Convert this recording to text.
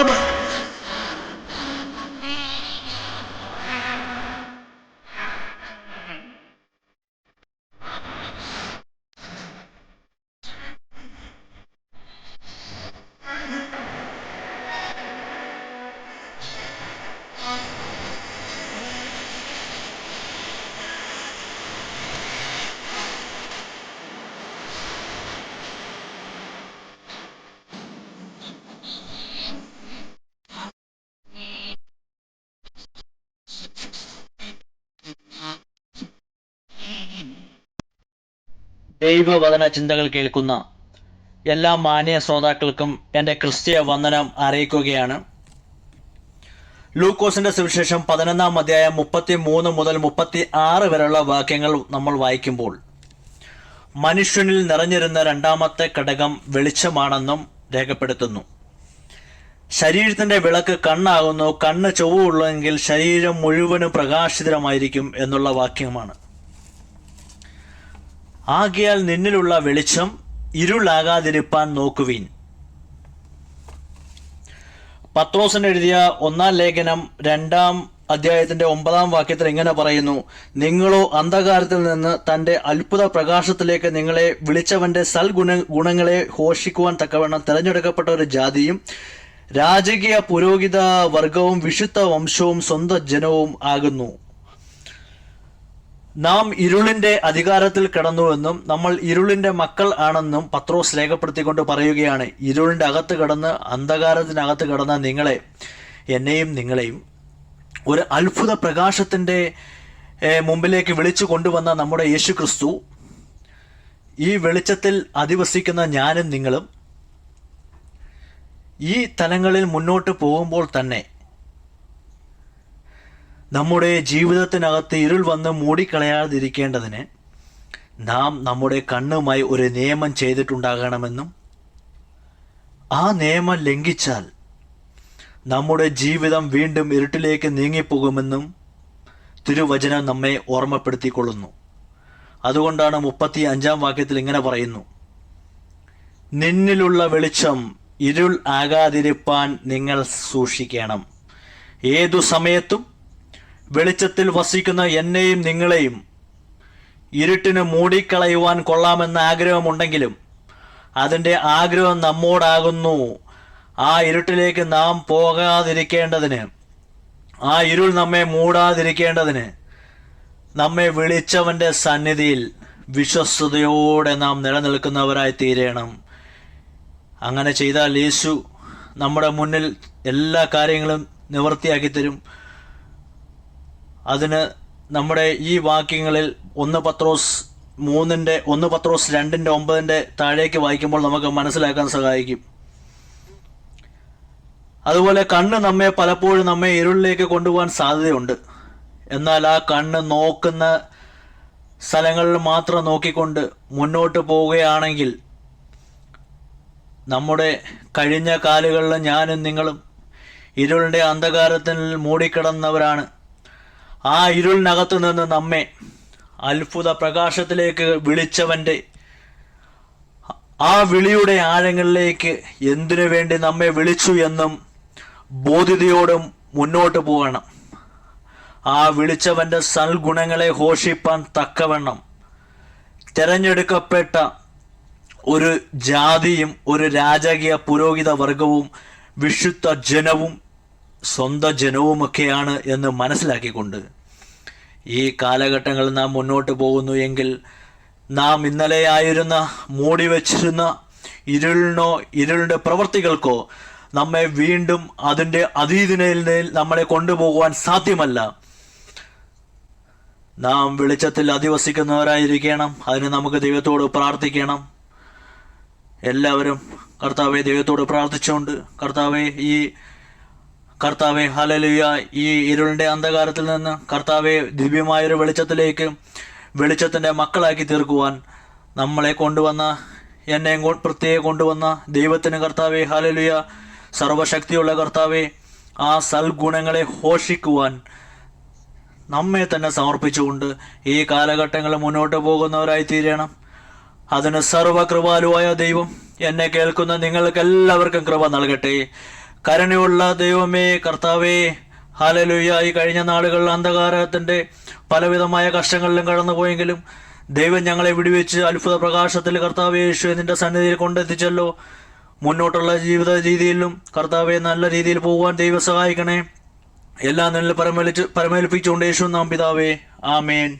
ആമേൻ. ദൈവവചന ചിന്തകൾ കേൾക്കുന്ന എല്ലാ മാന്യ ശ്രോതാക്കൾക്കും എൻ്റെ ക്രിസ്തീയ വന്ദനം അറിയിക്കുകയാണ്. ലൂക്കോസിന്റെ സുവിശേഷം 11-ാം അധ്യായം 33 മുതൽ 36 വരെയുള്ള വാക്യങ്ങൾ നമ്മൾ വായിക്കുമ്പോൾ മനുഷ്യനിൽ നിറഞ്ഞിരുന്ന രണ്ടാമത്തെ ഘടകം വെളിച്ചമാണെന്നും രേഖപ്പെടുത്തുന്നു. ശരീരത്തിന്റെ വിളക്ക് കണ്ണാകുന്നു. കണ്ണ് ചൊവ്വുള്ളെങ്കിൽ ശരീരം മുഴുവനും പ്രകാശിതമായിരിക്കും എന്നുള്ള വാക്യമാണ്. ആകയാൽ നിന്നിലുള്ള വെളിച്ചം ഇരുളാകാതിരിപ്പാൻ നോക്കുവീൻ. പത്രോസിന് എഴുതിയ 1-ാം ലേഖനം 2-ാം അധ്യായത്തിന്റെ 9-ാം വാക്യത്തിൽ ഇങ്ങനെ പറയുന്നു: നിങ്ങളോ അന്ധകാരത്തിൽ നിന്ന് തന്റെ അത്ഭുത പ്രകാശത്തിലേക്ക് നിങ്ങളെ വിളിച്ചവന്റെ ഗുണങ്ങളെ ഘോഷിക്കുവാൻ തക്കവണ്ണം തിരഞ്ഞെടുക്കപ്പെട്ട ഒരു ജാതിയും രാജകീയ പുരോഹിത വർഗവും വിശുദ്ധ വംശവും സ്വന്തം ജനവും ആകുന്നു. നാം ഇരുളിന്റെ അധികാരത്തിൽ കിടന്നുവെന്നും നമ്മൾ ഇരുളിന്റെ മക്കൾ ആണെന്നും പത്രോസ് രേഖപ്പെടുത്തിക്കൊണ്ട് പറയുകയാണ്. ഇരുളിന്റെ അകത്ത് കിടന്ന്, അന്ധകാരത്തിനകത്ത് കിടന്ന നിങ്ങളെ, എന്നെയും നിങ്ങളെയും ഒരു അത്ഭുത പ്രകാശത്തിന്റെ മുമ്പിലേക്ക് വിളിച്ചു കൊണ്ടുവന്ന നമ്മുടെ യേശു ക്രിസ്തു, ഈ വെളിച്ചത്തിൽ അധിവസിക്കുന്ന ഞാനും നിങ്ങളും ഈ തലങ്ങളിൽ മുന്നോട്ട് പോകുമ്പോൾ തന്നെ നമ്മുടെ ജീവിതത്തിനകത്ത് ഇരുൾ വന്ന് മൂടിക്കളയാതിരിക്കേണ്ടതിന് നാം നമ്മുടെ കണ്ണുമായി ഒരു നിയമം ചെയ്തിട്ടുണ്ടാകണമെന്നും ആ നിയമം ലംഘിച്ചാൽ നമ്മുടെ ജീവിതം വീണ്ടും ഇരുട്ടിലേക്ക് നീങ്ങിപ്പോകുമെന്നും തിരുവചനം നമ്മെ ഓർമ്മപ്പെടുത്തിക്കൊള്ളുന്നു. അതുകൊണ്ടാണ് 35-ാം വാക്യത്തിൽ ഇങ്ങനെ പറയുന്നു: നിന്നിലുള്ള വെളിച്ചം ഇരുൾ ആകാതിരിപ്പാൻ നിങ്ങൾ സൂക്ഷിക്കണം. ഏതു സമയത്തും വെളിച്ചത്തിൽ വസിക്കുന്ന എന്നെയും നിങ്ങളെയും ഇരുട്ടിന് മൂടിക്കളയുവാൻ കൊള്ളാമെന്ന ആഗ്രഹമുണ്ടെങ്കിലും അതിൻ്റെ ആഗ്രഹം നമ്മോടാകുന്നു. ആ ഇരുട്ടിലേക്ക് നാം പോകാതിരിക്കേണ്ടതിന്, ആ ഇരുൾ നമ്മെ മൂടാതിരിക്കേണ്ടതിന് നമ്മെ വിളിച്ചവൻ്റെ സന്നിധിയിൽ വിശ്വസ്തയോടെ നാം നിലനിൽക്കുന്നവരായി തീരണം. അങ്ങനെ ചെയ്താൽ യേശു നമ്മുടെ മുന്നിൽ എല്ലാ കാര്യങ്ങളും നിവൃത്തിയാക്കി തരും. അതിന് നമ്മുടെ ഈ വാക്യങ്ങളിൽ 1 പത്രോസ് 2:9 താഴേക്ക് വായിക്കുമ്പോൾ നമുക്ക് മനസ്സിലാക്കാൻ സഹായിക്കും. അതുപോലെ കണ്ണ് പലപ്പോഴും നമ്മെ ഇരുളിലേക്ക് കൊണ്ടുപോകാൻ സാധ്യതയുണ്ട്. എന്നാൽ ആ കണ്ണ് നോക്കുന്ന സ്ഥലങ്ങളിൽ മാത്രം നോക്കിക്കൊണ്ട് മുന്നോട്ട് പോവുകയാണെങ്കിൽ നമ്മുടെ കഴിഞ്ഞ കാലുകളിൽ ഞാനും നിങ്ങളും ഇരുളിൻ്റെ അന്ധകാരത്തിൽ മൂടിക്കിടന്നവരാണ്. ആ ഇരുളിനകത്തു നിന്ന് നമ്മെ അത്ഭുത പ്രകാശത്തിലേക്ക് വിളിച്ചവൻ്റെ ആ വിളിയുടെ ആഴങ്ങളിലേക്ക് എന്തിനു വേണ്ടി നമ്മെ വിളിച്ചു എന്നും ബോധ്യതയോടും മുന്നോട്ട് പോകണം. ആ വിളിച്ചവൻ്റെ സൽഗുണങ്ങളെ ഘോഷിപ്പാൻ തക്കവണ്ണം തിരഞ്ഞെടുക്കപ്പെട്ട ഒരു ജാതിയും ഒരു രാജകീയ പുരോഹിത വർഗവും വിശുദ്ധ ജനവും സ്വന്തം ജനവുമൊക്കെയാണ് എന്ന് മനസ്സിലാക്കിക്കൊണ്ട് ഈ കാലഘട്ടങ്ങളിൽ നാം മുന്നോട്ട് പോകുന്നു എങ്കിൽ നാം ഇന്നലെ ആയിരുന്ന മൂടിവെച്ചിരുന്ന ഇരുളിൻ്റെ പ്രവൃത്തികൾക്കോ നമ്മെ വീണ്ടും അതിൻ്റെ അതീതിനയിൽ നമ്മളെ കൊണ്ടുപോകുവാൻ സാധ്യമല്ല. നാം വെളിച്ചത്തിൽ അധിവസിക്കുന്നവരായിരിക്കണം. അതിന് നമുക്ക് ദൈവത്തോട് പ്രാർത്ഥിക്കണം. എല്ലാവരും കർത്താവെ ദൈവത്തോട് പ്രാർത്ഥിച്ചുകൊണ്ട്, കർത്താവെ ഹല്ലേലൂയ, ഈ ഇരുളിൻ്റെ അന്ധകാരത്തിൽ നിന്ന് കർത്താവെ ദിവ്യമായൊരു വെളിച്ചത്തിൻ്റെ മക്കളാക്കി തീർക്കുവാൻ നമ്മളെ കൊണ്ടുവന്ന, എന്നെ പ്രത്യേകം കൊണ്ടുവന്ന ദൈവത്തിന് കർത്താവെ ഹല്ലേലൂയ, സർവശക്തിയുള്ള കർത്താവെ, ആ സൽഗുണങ്ങളെ ഘോഷിക്കുവാൻ നമ്മെ തന്നെ സമർപ്പിച്ചുകൊണ്ട് ഈ കാലഘട്ടങ്ങളിൽ മുന്നോട്ട് പോകുന്നവരായി തീരണം. അതിന് സർവകൃപാലുവായ ദൈവം എന്നെ കേൾക്കുന്ന നിങ്ങൾക്ക് എല്ലാവർക്കും കൃപ നൽകട്ടെ. കരുണയുള്ള ദൈവമേ കർത്താവേ, ഹല്ലേലൂയ. ഈ കഴിഞ്ഞ നാളുകൾ അന്ധകാരത്തിൻ്റെ പലവിധമായ കഷ്ടങ്ങളിലും കടന്നുപോയെങ്കിലും ദൈവം ഞങ്ങളെ വിടുവിച്ച് അത്ഭുത പ്രകാശത്തിൽ കർത്താവേ യേശുവെ നിന്റെ സന്നിധിയിൽ കൊണ്ടെത്തിച്ചല്ലോ. മുന്നോട്ടുള്ള ജീവിത രീതിയിലും കർത്താവെ നല്ല രീതിയിൽ പോകുവാൻ ദൈവം സഹായിക്കണേ. എല്ലാം നിന്നിൽ പരമേൽപ്പിച്ചുകൊണ്ട് യേശു നാം പിതാവേ, ആമേൻ.